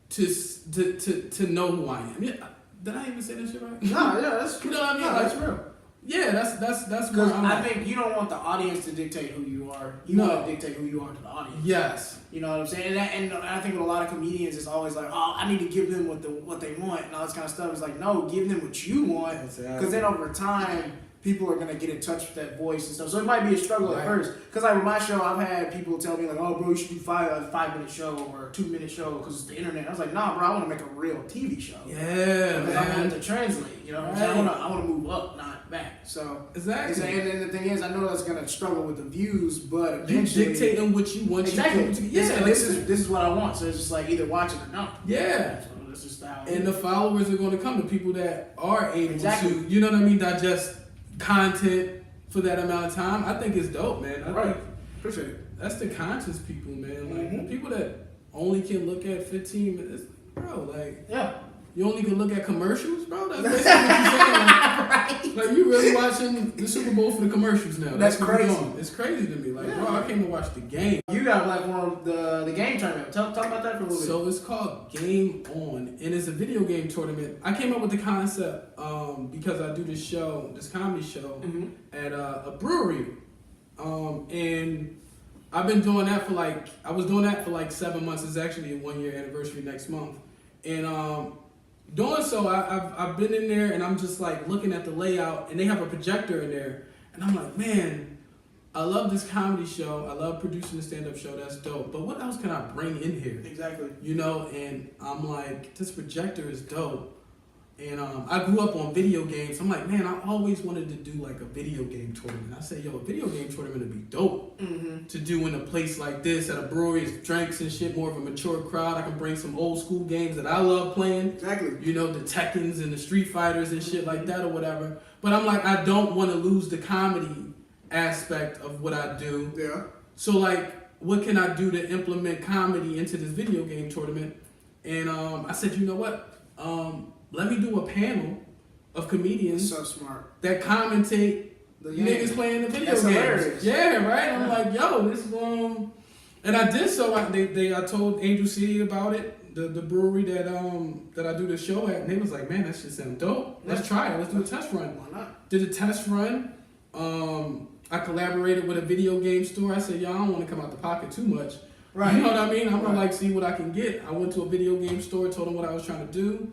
to know who I am. Yeah, did I even say that shit right? No, yeah, that's true. You know what I mean? No, like, that's real. Yeah, that's because I like. think you don't want the audience to dictate who you are. You want to dictate who you are to the audience. Yes. You know what I'm saying? And I think with a lot of comedians, it's always like, oh, I need to give them what they want and all this kind of stuff. It's like, no, give them what you want, because then over time, people are gonna get in touch with that voice and stuff. So it might be a struggle at first. Because like with my show, I've had people tell me like, "Oh, bro, you should do a 5-minute show or a 2-minute show because it's the internet." I was like, "Nah, bro, I want to make a real TV show." Yeah, because I want man. it to translate. You know what I'm saying? I want to move up, not back. So Exactly. And then the thing is, I know that's gonna struggle with the views, but You eventually dictating what you want exactly. you to Yeah, like this is what I want. So it's just like either watch it or don't. Yeah. So that's just how. And the followers are going to come, the people that are able Exactly. to, you know what I mean, digest content for that amount of time. I think it's dope, man. I think Appreciate it. that's the conscious people, man. Like Mhm. the people that only can look at 15 minutes, bro. Like Yeah. you only can look at commercials, bro. That's basically what you're saying. Like you really watching the Super Bowl for the commercials now. That's what we're crazy. doing. It's crazy to me. Like, bro, I came to watch the game. You got a platform, the game tournament. Talk about that for a little bit. So it's called Game On, and it's a video game tournament. I came up with the concept because I do this show, this comedy show, Mhm. at a brewery, and I've been doing that I was doing that for like 7 months. It's actually a 1-year anniversary next month, and doing so, I've been in there, and I'm just like looking at the layout, and they have a projector in there, and I'm like, man, I love this comedy show. I love producing a stand-up show. That's dope. But what else can I bring in here? Exactly. You know, and I'm like, this projector is dope. And I grew up on video games. I'm like, man, I always wanted to do like a video game tournament. I said, yo, a video game tournament would be dope to do in a place like this at a brewery. It's drinks and shit, more of a mature crowd. I can bring some old school games that I love playing. Exactly. You know, the Tekkens and the Street Fighters and shit like that or whatever. But I'm like, I don't want to lose the comedy aspect of what I do. Yeah. So like, what can I do to implement comedy into this video game tournament? And I said, you know what? Let me do a panel of comedians So smart. that commentate The niggas playing the video That's games. hilarious. Yeah, right. I'm like, yo, this and I did so. I told Angel City about it, the brewery that I do the show at, and they was like, man, that shit sound dope. Let's try it. Let's do a test run. Why not? Did a test run. I collaborated with a video game store. I said, yo, I don't want to come out the pocket too much. Right. You know what I mean? I'm gonna Right. like see what I can get. I went to a video game store, told them what I was trying to do.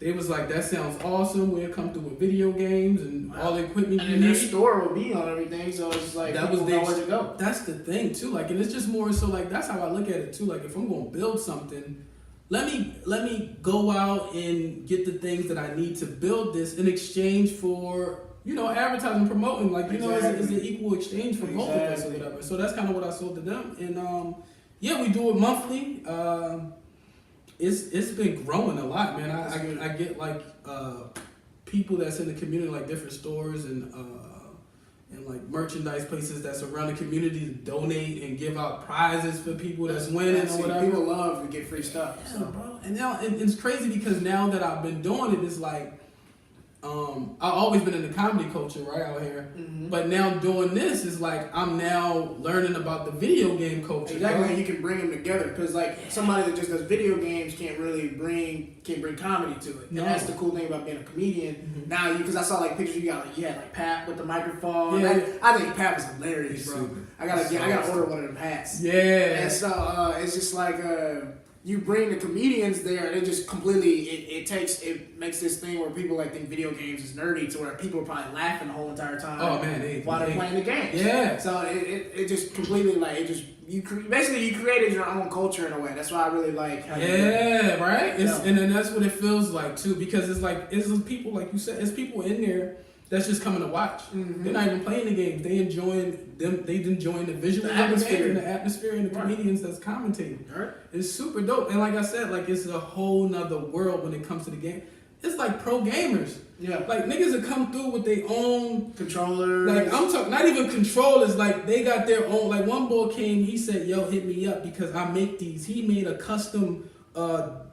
They was like, that sounds awesome. We'll come through with video games and all the equipment And you then their need. store will be on everything, so it's like That was people know where to go. That's the thing too. Like, and it's just more so like that's how I look at it too. Like, if I'm gonna build something, let me go out and get the things that I need to build this in exchange for, you know, advertising, promoting. Like, you know, it's an equal exchange for both of us or whatever. So that's kind of what I sold to them. And yeah, we do it monthly. It's been growing a lot, man. I get like people that's in the community, like different stores and like merchandise places that's around the community to donate and give out prizes for people that's winning or whatever. People love to get free stuff. Yeah, bro. And now it's crazy because now that I've been doing it, it's like I've always been in the comedy culture right out here, but now doing this is like I'm now learning about the video game culture. Exactly, bro. and you can bring them together because like somebody that just does video games can't really bring comedy to it. No. And that's the cool thing about being a comedian. Now, because I saw like pictures you had like Pat with the microphone. Yeah. I think Pat was hilarious, He's bro. super. I gotta order one of them hats. Yeah. And so it's just like you bring the comedians there, and it just completely it makes this thing where people like think video games is nerdy, to where people are probably laughing the whole entire time. Oh, man, while they're playing the games. Yeah. So it just completely like you created your own culture in a way. That's why I really like how you do it. Yeah, right. Yeah. And then that's what it feels like too, because it's people like you said, it's people in there that's just coming to watch. They're not even playing the games. They enjoying the visual The atmosphere. and the atmosphere and the comedians that's commentating. Right. It's super dope. And like I said, like it's a whole nother world when it comes to the game. It's like pro gamers. Yeah. Like niggas that come through with their own Controllers. like I'm talking, not even controllers. Like they got their own. Like one boy came, he said, "Yo, hit me up because I make these." He made a custom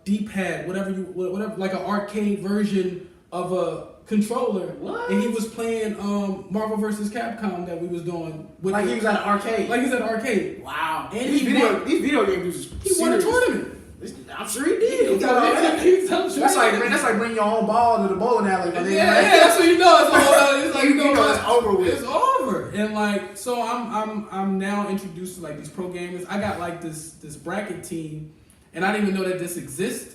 D-pad, whatever, like an arcade version of a controller. What? And he was playing Marvel vs. Capcom that we was doing. With Like he was at an arcade. Like he was at an arcade. Wow. And these he video games. He won a tournament. I'm sure he did. That's That's like bringing your own ball to the bowling alley. Yeah, that's what you know. It's like You know it's over with. It's over. And like, so I'm now introduced to like these pro gamers. I got like this bracket team, and I didn't even know that this existed.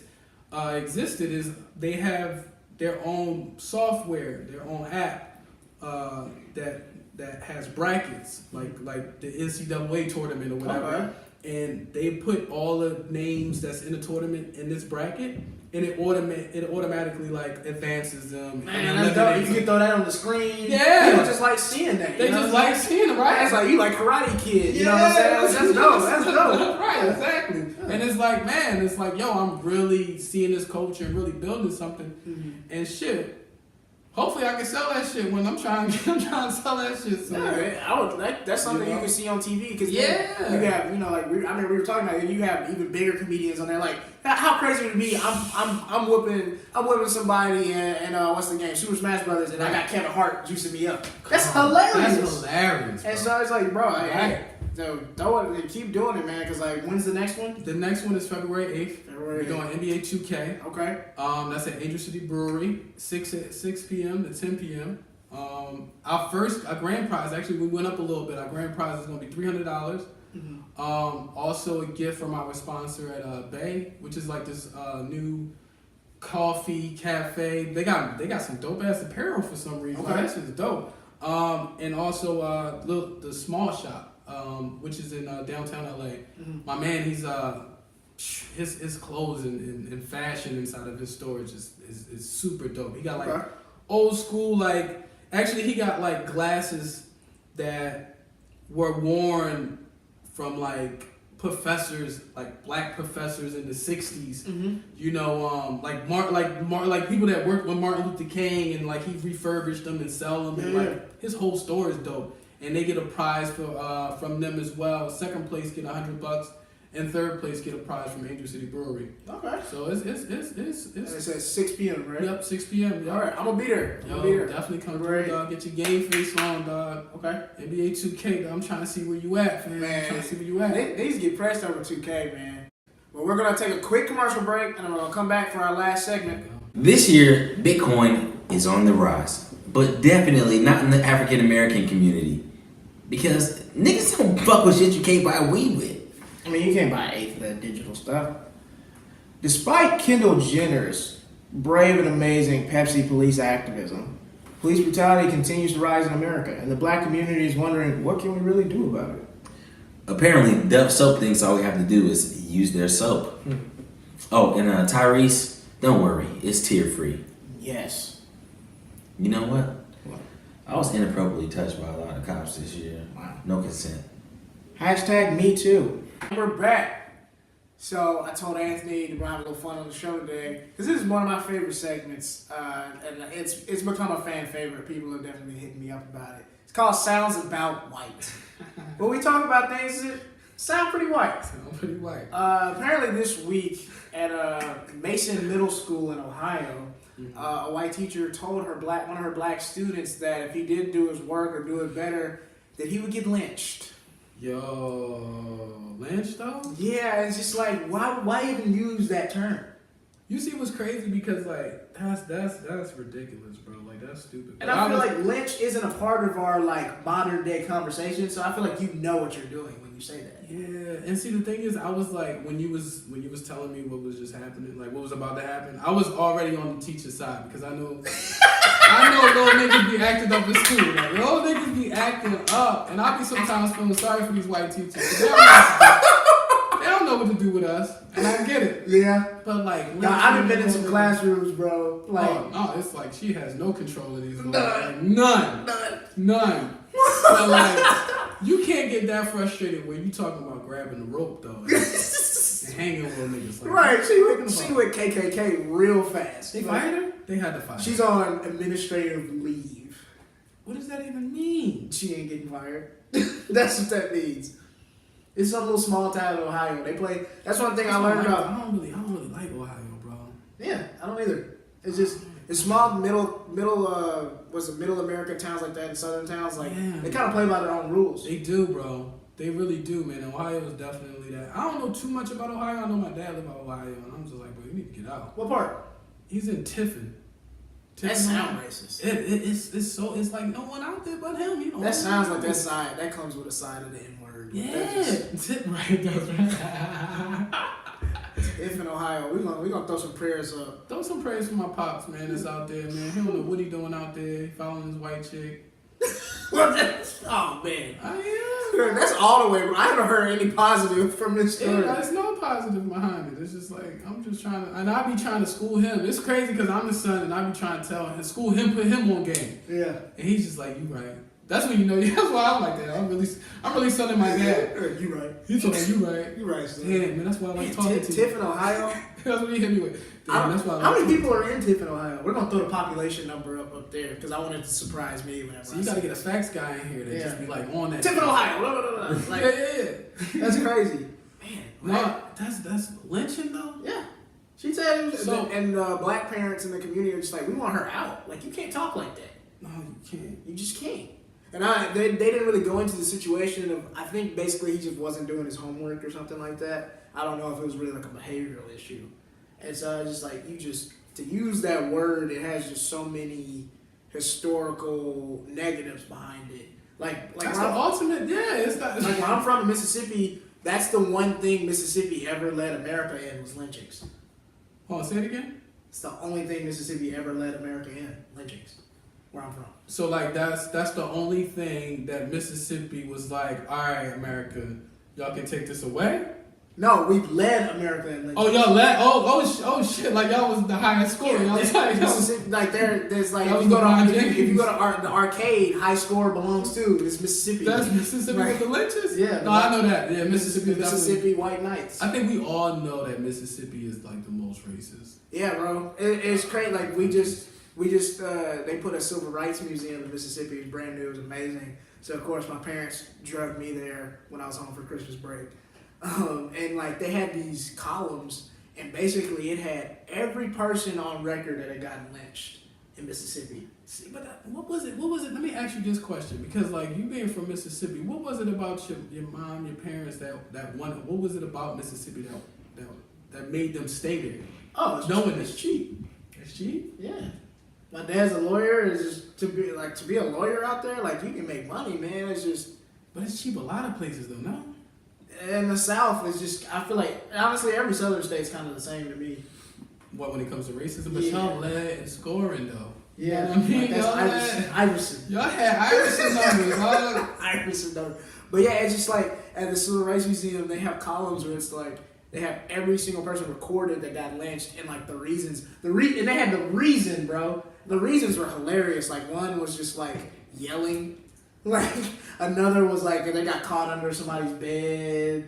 Is they have their own software, their own app that has brackets, like the NCAA tournament or whatever. Okay. And they put all the names that's in the tournament in this bracket, and it automatically like advances them. Man, that's dope. If you can throw that on the screen, Yeah. people just like seeing that. They just like seeing it, right? That's like you like Karate Kid. You know what I'm saying? That's dope. That's dope. Right, exactly. And it's like, man, it's like, yo, I'm really seeing this culture and really building something, and shit. Hopefully, I can sell that shit when I'm trying to sell that shit. So. Yeah, that's something you can see on TV because you have, like we were talking about, you have even bigger comedians on there. Like, how crazy would it be? I'm whooping somebody and what's the game? Super Smash Brothers, and I got Kevin Hart juicing me up. That's hilarious. That's hilarious. And so it's like, bro, so throw it, keep doing it, man. Because like, when's the next one? The next one is February 8th. We're doing NBA 2K. Okay. That's at Angel City Brewery, 6 p.m. to 10 p.m. Our grand prize, actually, we went up a little bit. Our grand prize is going to be $300. Also a gift from our sponsor at Bay, which is like this new coffee cafe. They got some dope ass apparel for some reason. Okay. That shit's dope. And also the small shop, which is in downtown LA. My man, he's his clothes and fashion inside of his storage is super dope. He got like old school, like, actually he got like glasses that were worn from like professors, like black professors in the 60s. You know, like people that worked with Martin Luther King, and like he refurbished them and sell them, and like his whole store is dope. And they get a prize from them as well. Second place get $100. And third place get a prize from Angel City Brewery. Okay. So it's at 6 p.m., right? Yep, 6 p.m. Yep. All right, I'm gonna be there. Definitely come through, dog. Get your game face on, dog. Okay. NBA 2K, dog. I'm trying to see where you at, fam. Man, I'm trying to see where you at. They need to get pressed over 2K, man. Well, we're gonna take a quick commercial break, and we're gonna come back for our last segment. This year, Bitcoin is on the rise, but definitely not in the African American community. Because niggas don't fuck with shit you can't buy weed with. I mean, you can't buy an eighth of that digital stuff. Despite Kendall Jenner's brave and amazing Pepsi police activism, police brutality continues to rise in America, and the black community is wondering, what can we really do about it? Apparently, Dove Soap thinks all we have to do is use their soap. Oh, and Tyrese, don't worry, it's tear-free. Yes. You know what? What? I was inappropriately touched by a lot of cops this year. Wow. No consent. Hashtag me too. We're back. So I told Anthony to have a little fun on the show today because this is one of my favorite segments, and it's become a fan favorite. People have definitely been hitting me up about it. It's called Sounds About White. When we talk about things that sound pretty white. Apparently this week at Mason Middle School in Ohio, a white teacher told one of her black students that if he didn't do his work or do it better, that he would get lynched. Yo, lynched though? Yeah, it's just like, why even use that term? You see what's crazy, because like that's ridiculous, bro. Like that's stupid. And I feel like lynch isn't a part of our like modern day conversation, so I feel like you know what you're doing when you say that. Yeah, and see the thing is, I was like, when you was telling me what was just happening, like what was about to happen, I was already on the teacher's side because I know little niggas be acting up in school. Like little niggas be acting up, and I be sometimes feeling sorry for these white teachers. They don't know what to do with us, and I get it. Yeah. But like, I've been in some classrooms, bro. Like, no, it's like she has no control of these. None. But like, you can't get that frustrated when you talking about grabbing the rope though, and hanging with niggas. Like, right? She went KKK real fast. They fired her. They had to fire her. She's on administrative leave. What does that even mean? She ain't getting fired. That's what that means. It's some little small town in Ohio. They play. That's one thing I learned about. I don't really like Ohio, bro. Yeah, I don't either. It's just it's small middle America towns like that and southern towns like they kind of play by their own rules. They do, bro. They really do, man. Ohio is definitely that. I don't know too much about Ohio. I know my dad lived in Ohio, and I'm just like, bro, you need to get out. What part? He's in Tiffin. That sounds racist. It's like no one out there but him. You know. That sounds like that side. That comes with a side of the N-word. Yeah, right. That's right. If in Ohio, we gonna throw some prayers up. Throw some praise for my pops, man, that's out there, man. He don't know what he doing out there, following his white chick. Oh man, I that's all the way. I haven't heard any positive from this story. Yeah, there's no positive behind it. It's just like, I'm just trying to, and I be trying to school him. It's crazy because I'm the son and I be trying to tell him, school him, put him on game. Yeah. And he's just like, you right. That's when you know, that's why I'm like that. I'm really sonning my dad. You right. He's like, you right. You right, son. Damn, man, that's why I like talking to you. Tiff in Ohio. That's what he hit me with. Damn, that's why I How like many people are in Tiff in Ohio? We're gonna throw the population number up there because I wanted to surprise me whenever. So you gotta get a facts guy in here that just be like on that. Tiff in Ohio. Blah, blah, blah, blah. Like, yeah. That's crazy. Man. No, that's lynching though. Yeah. She said, it was, So- and black parents in the community are just like, we want her out. Like, you can't talk like that. No, you can't. You just can't. And they didn't really go into the situation of, I think basically he just wasn't doing his homework or something like that. I don't know if it was really like a behavioral issue. And so just like, to use that word, it has just so many historical negatives behind it. Like That's the ultimate, yeah, it's not. like where I'm from in Mississippi, that's the one thing Mississippi ever led America in was lynchings. Oh, say it again? It's the only thing Mississippi ever led America in, lynchings. Where I'm from. So like that's the only thing that Mississippi was like, all right, America, y'all can take this away. No, we led America in lynchings. Oh, y'all oh shit, like y'all was the highest score. Y'all was like, Mississippi, like there's like That if was you go LeBron to James. if you go to the arcade, high score belongs to it's Mississippi. that's Mississippi Right. with the lynches. Yeah. No, I know that. Yeah, Mississippi. Mississippi white knights. I think we all know that Mississippi is like the most racist. Yeah, bro, it's crazy. Like we just they put a civil rights museum in Mississippi. It was brand new. It was amazing. So of course my parents drugged me there when I was home for Christmas break. And like they had these columns, and basically it had every person on record that had gotten lynched in Mississippi. See, but what was it? What was it? Let me ask you this question, because like you being from Mississippi, what was it about your mom, your parents that one? What was it about Mississippi that made them stay there? Oh, it's Knowing it's cheap. It's cheap. Yeah. My dad's a lawyer. It's just to be a lawyer out there, like you can make money, man. It's just But it's cheap a lot of places though, no? in the South. It's just I feel like honestly every southern state's kind of the same to me. What when it comes to racism? But Yeah. y'all led in scoring though. Yeah, You know what I mean? like, that's Y'all Iverson. had, Iverson. y'all had Iverson numbers, dog. Iverson number. But yeah, it's just like at the Civil Rights Museum, they have columns where it's like they have every single person recorded that got lynched and like the reasons. And they had the reason, bro. The reasons were hilarious. Like one was just like yelling. Like another was like they got caught under somebody's bed.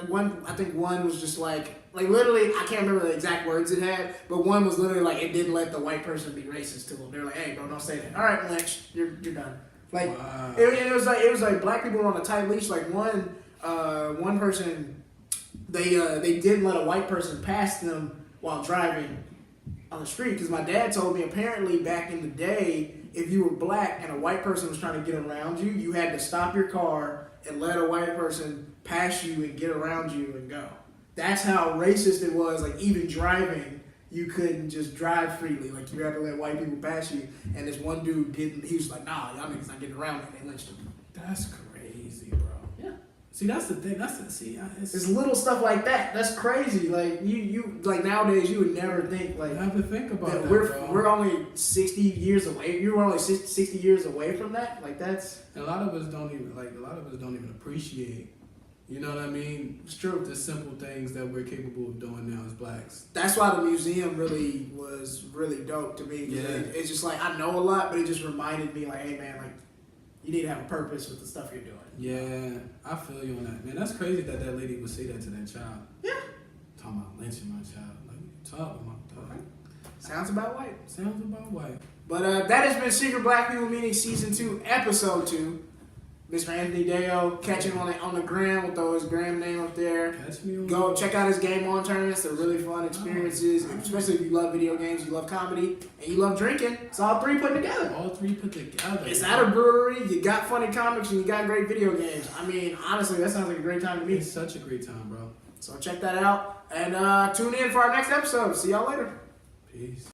One, I think one was just like literally, I can't remember the exact words it had, but one was literally like it didn't let the white person be racist to them. They're like, hey, bro, don't say that. All right, lynched. You're done. Like Wow. it was like black people were on a tight leash. Like one person, they didn't let a white person pass them while driving on the street. Because my dad told me apparently back in the day, if you were black and a white person was trying to get around you, you had to stop your car and let a white person pass you and get around you and go. That's how racist it was. Like even driving, you couldn't just drive freely. Like you had to let white people pass you. And this one dude didn't. He was like, "Nah, y'all niggas not getting around me." They lynched him. That's crazy, bro. Yeah. See, that's the thing. It's little stuff like that. That's crazy. Like you like nowadays, you would never think like I have to think about that, we're bro. we're only 60 years away. You were only 60 years away from that. Like that's And a lot of us don't even appreciate. You know what I mean? it's true. The simple things that we're capable of doing now as blacks. That's why the museum really was really dope to me. 'Cause Yeah. it's just like I know a lot, but it just reminded me like, hey man, like you need to have a purpose with the stuff you're doing. Yeah, I feel you on that, man. That's crazy that lady would say that to that child. Yeah. Talking about lynching my child. Like, what you talking about, dog? Sounds about white. Sounds about white. But that has been Secret Black People Meeting Season 2, Episode 2. Mr. Anthony Dayo, catch him on the gram. We'll throw his gram name up there. Catch me on Go check out his Game On tournaments. They're really fun experiences, Oh. especially if you love video games, you love comedy, and you love drinking. It's all three put together. all three put together. It's at a brewery, you got funny comics, and you got great video games. I mean, honestly, that sounds like a great time to me. It's such a great time, bro. So check that out, and tune in for our next episode. See y'all later. Peace.